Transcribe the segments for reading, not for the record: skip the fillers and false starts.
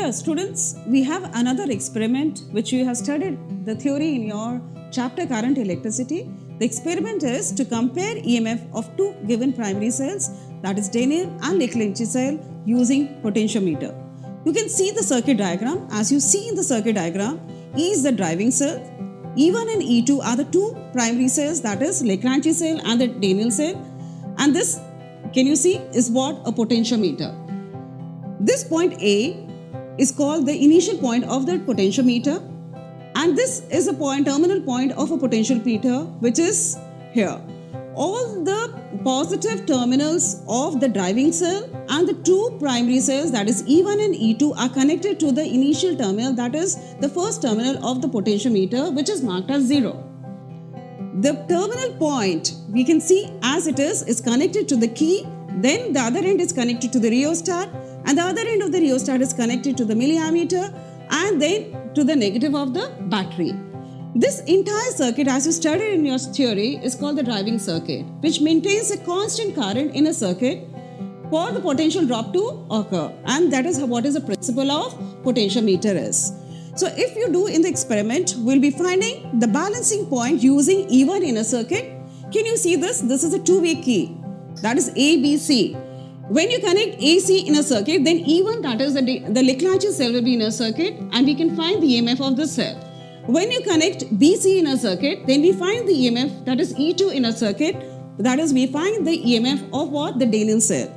here, students, we have another experiment which you have studied the theory in your chapter current electricity. The experiment is to compare EMF of two given primary cells, that is Daniell and Leclanché cell, using potentiometer. You can see the circuit diagram. As you see in the circuit diagram, E is the driving cell, E1 and E2 are the two primary cells, that is Leclanché cell and the Daniell cell. And this, can you see, is what? A potentiometer. This point A is called the initial point of the potentiometer, and this is a terminal point of a potentiometer, which is here. All the positive terminals of the driving cell and the two primary cells, that is E1 and E2, are connected to the initial terminal, that is the first terminal of the potentiometer, which is marked as 0. The terminal point, we can see as it is connected to the key, then the other end is connected to the rheostat, and the other end of the rheostat is connected to the milliammeter, and then to the negative of the battery. This entire circuit, as you studied in your theory, is called the driving circuit, which maintains a constant current in a circuit for the potential drop to occur, and that is what is the principle of potentiometer is. So if you do in the experiment, we'll be finding the balancing point using E1 in a circuit. Can you see this? This is a two-way key, that is ABC. When you connect AC in a circuit, then E1, that is the Leclanché cell, will be in a circuit, and we can find the EMF of the cell. When you connect BC in a circuit, then we find the EMF, that is E2 in a circuit, that is we find the EMF of what? The Daniell cell.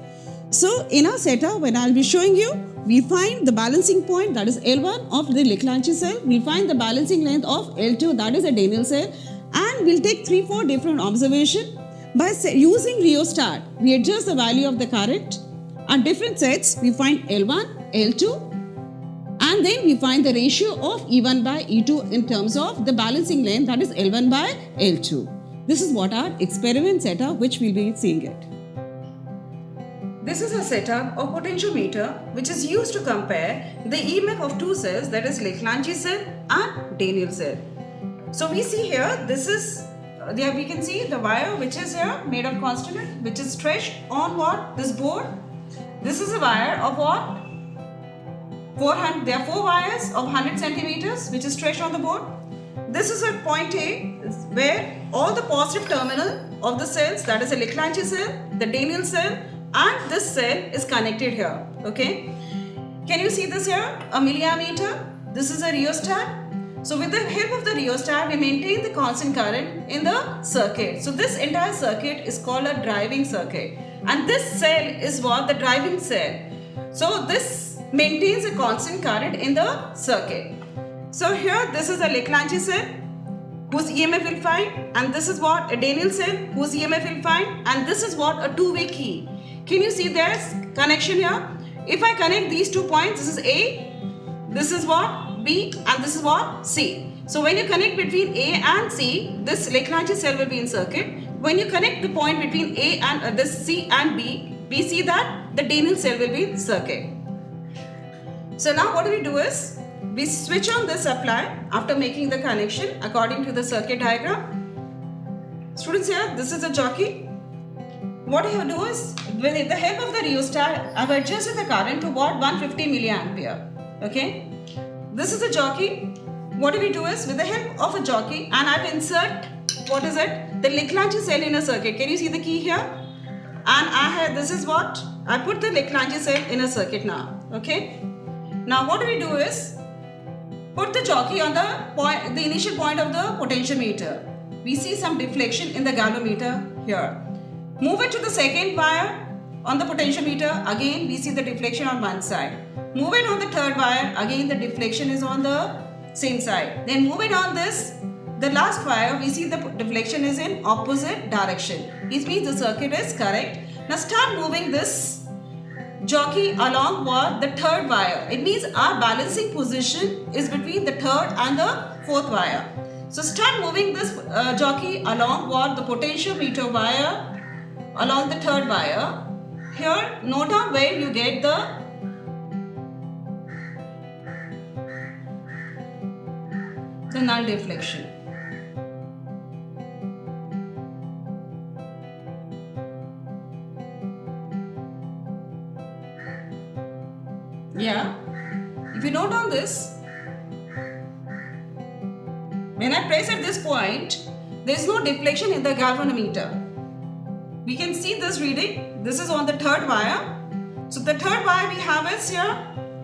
So in our setup, when I'll be showing you, we find the balancing point, that is L1 of the Leclanché cell, we'll find the balancing length of L2, that is a Daniell cell, and we'll take 3-4 different observations. By using rheostat, we adjust the value of the current. On different sets, we find L1, L2, and then we find the ratio of E1 by E2 in terms of the balancing length, that is L1 by L2. This is what our experiment setup, which we'll be seeing it. This is a setup of potentiometer which is used to compare the EMF of two cells, that is Leclanché cell and Daniell cell. So we see here, this is there we can see the wire which is here made of constant, which is stretched on what? This board. This is a wire of what? 400. There are 4 wires of 100 centimeters which is stretched on the board. This is at point A, where all the positive terminal of the cells, that is a Leclanché cell, the Daniell cell, and this cell is connected here. Okay. Can you see this here? A milliammeter. This is a rheostat. So with the help of the rheostat, we maintain the constant current in the circuit. So this entire circuit is called a driving circuit. And this cell is what? The driving cell. So this maintains a constant current in the circuit. So here, this is a Leclanché cell whose EMF will find, and this is what? A Daniell cell whose EMF will find, and this is what? A two-way key. Can you see there's connection here? If I connect these 2 points, this is A, this is what? B, and this is what? C. So when you connect between A and C, this Leclanché cell will be in circuit. When you connect the point between A and this C and B, we see that the Daniell cell will be in circuit. So now what we do is, we switch on this supply after making the connection according to the circuit diagram. Students, here, this is a jockey. What you do is, with the help of the rheostat, I've adjusted the current to what? 150 milliampere. Okay. This is a jockey. What we do is, with the help of a jockey, and I've insert, what is it? The Leclanché cell in a circuit. Can you see the key here? And this is what? I put the Leclanché cell in a circuit now. Okay. Now what we do is, put the jockey on the initial point of the potentiometer. We see some deflection in the galvanometer here. Move it to the second wire on the potentiometer. Again, we see the deflection on one side. Move it on the third wire. Again, the deflection is on the same side. Then move it on this. The last wire, we see the deflection is in opposite direction. It means the circuit is correct. Now start moving this jockey along what? The third wire. It means our balancing position is between the third and the fourth wire. So start moving this jockey along what? The potentiometer wire, along the third wire. Here, note down where you get the null deflection. Yeah, If you note down this, when I press at this point, there is no deflection in the galvanometer. We can see this reading. This is on the third wire. So the third wire we have is here.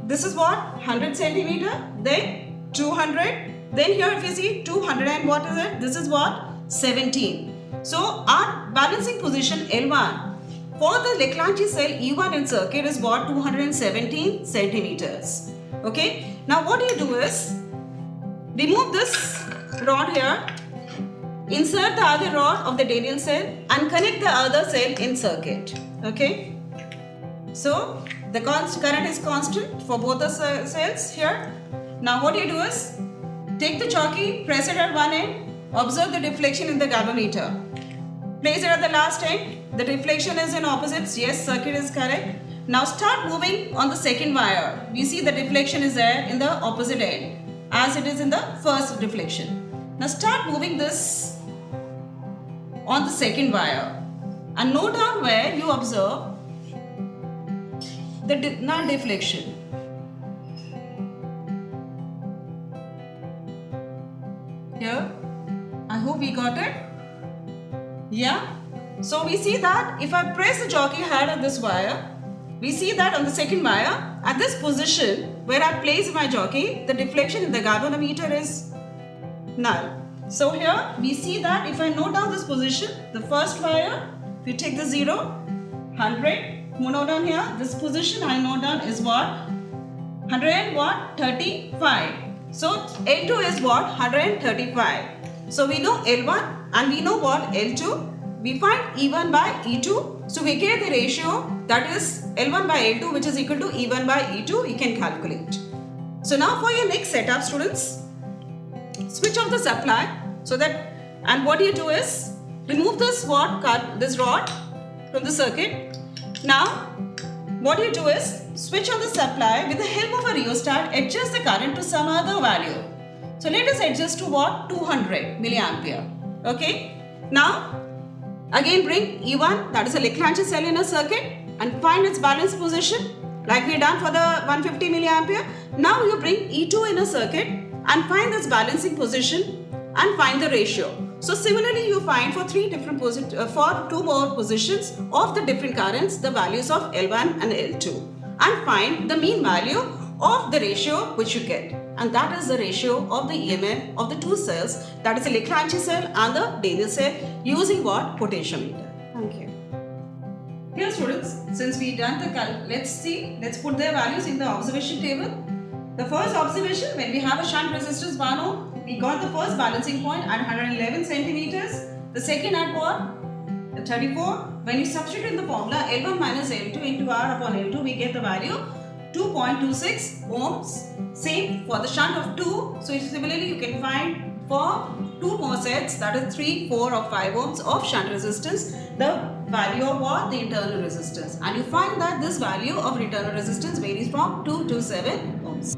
This is what? 100 centimeter. Then 200. Then here if you see 200 and what is it? This is what? 17. So our balancing position L1 for the Leclanché cell E1 in circuit is what? 217 centimeters. Okay. Now what you do is remove this rod here. Insert the other rod of the Daniell cell and connect the other cell in circuit. Okay. So the current is constant for both the cells here. Now what you do is take the jockey, press it at one end, observe the deflection in the galvanometer. Place it at the last end. The deflection is in opposites. Yes, circuit is correct. Now start moving on the second wire. We see the deflection is there in the opposite end as it is in the first deflection. Now start moving this on the second wire and note down where you observe the null deflection. Here, I hope we got it. Yeah. So we see that if I press the jockey hard on this wire, we see that on the second wire, at this position where I place my jockey, the deflection in the galvanometer is null. So here we see that if I note down this position, the first wire, if you take the 0, 100, you note down here, this position I note down is what? 135. So L2 is what? 135. So we know L1 and we know what? L2. We find E1 by E2. So we get the ratio that is L1 by L2 which is equal to E1 by E2. You can calculate. So now for your next setup, students, switch off the supply so that, and what you do is remove this rod from the circuit. Now what you do is switch on the supply with the help of a rheostat, adjust the current to some other value. So let us adjust to what? 200 milliampere. Okay. Now again bring E1, that is a Leclanché cell in a circuit, and find its balance position like we done for the 150 milliampere. Now you bring E2 in a circuit and find this balancing position and find the ratio. So similarly you find for for two more positions of the different currents the values of L1 and L2 and find the mean value of the ratio which you get, and that is the ratio of the EMF of the two cells, that is the Leclanché cell and the Daniell cell, using what? Potentiometer. Thank you. Here students, since we done the let's put their values in the observation table. The first observation, when we have a shunt resistance 1 ohm, we got the first balancing point at 111 centimeters. The second at what? 34. When you substitute in the formula L1 minus L2 into R upon L2, we get the value 2.26 ohms. Same for the shunt of 2. So similarly you can find for two more sets, that is 3, 4 or 5 ohms of shunt resistance, the value of what? The internal resistance. And you find that this value of internal resistance varies from 2 to 7 ohms.